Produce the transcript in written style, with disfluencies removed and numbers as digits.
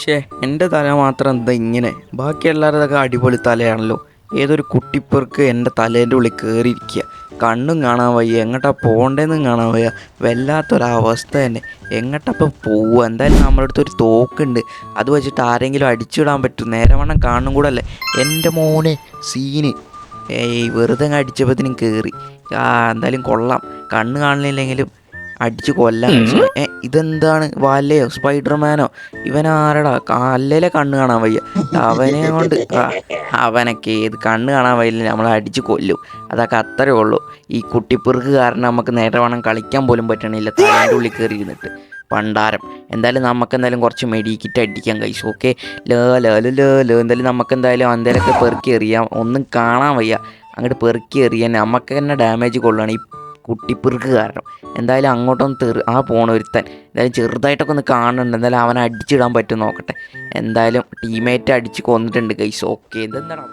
ഷേ എൻ്റെ തല മാത്രം എന്താ ഇങ്ങനെ? ബാക്കി എല്ലാവരുടെയൊക്കെ അടിപൊളി തലയാണല്ലോ. ഏതൊരു കുട്ടിപ്പെർക്ക് എൻ്റെ തലേൻ്റെ ഉള്ളിൽ കയറിയിരിക്കുക. കണ്ണും കാണാൻ വയ്യ, എങ്ങോട്ടാ പോകേണ്ടതെന്നും കാണാൻ വയ്യ. വല്ലാത്തൊരവസ്ഥ തന്നെ. എങ്ങോട്ടപ്പോൾ പോവുക? എന്തായാലും നമ്മുടെ അടുത്തൊരു തോക്കുണ്ട്, അത് വെച്ചിട്ട് ആരെങ്കിലും അടിച്ചിടാൻ പറ്റും. നേരവണ്ണം കാണും കൂടെ അല്ലേ എൻ്റെ മോനെ സീന്. വെറുതെ അങ്ങ് അടിച്ചപ്പോഴത്തേനും കയറി. എന്തായാലും കൊള്ളാം. കണ്ണ് കാണുന്നില്ലെങ്കിലും അടിച്ച് കൊല്ലാം. ഇതെന്താണ്? വലയോ സ്പൈഡർമാനോ? ഇവനാരടാ? അല്ലേലെ കണ്ണ് കാണാൻ വയ്യ. അവനെ കൊണ്ട് അവനൊക്കെ ഏത് കണ്ണ് കാണാൻ വയ്യില്ല, നമ്മളെ അടിച്ച് കൊല്ലും. അതൊക്കെ അത്രേ ഉള്ളൂ. ഈ കുട്ടിപ്പെറുക്ക് കാരണം നമുക്ക് നേരെ വേണം കളിക്കാൻ പോലും പറ്റണില്ല, തലേൻ്റെ ഉള്ളിൽ കയറി ഇരുന്നിട്ട് പണ്ടാരം. എന്തായാലും നമുക്കെന്തായാലും കുറച്ച് മെഡിക്കിറ്റ് അടിക്കാൻ കഴിച്ചു. ഓക്കെ, ലോ ലോ ലോ ലോ. എന്തായാലും നമുക്കെന്തായാലും എന്തേലൊക്കെ പെറുക്കി എറിയാം. ഒന്നും കാണാൻ വയ്യ, അങ്ങോട്ട് പെറുക്കി എറിയാൻ നമുക്ക് തന്നെ ഡാമേജ് കൊള്ളുകയാണ് ഈ കുട്ടിപ്പെറുക്ക് കാരണം. എന്തായാലും അങ്ങോട്ടൊന്ന് പോണ ഒരുത്തൻ എന്തായാലും ചെറുതായിട്ടൊക്കെ ഒന്ന് കാണുന്നുണ്ട്. എന്തായാലും അവനെ അടിച്ചിടാൻ പറ്റും നോക്കട്ടെ. എന്തായാലും ടീമേറ്റ് അടിച്ച് കൊന്നിട്ടുണ്ട് ഗൈസ്. ഓക്കെ, ഇതെന്താണ്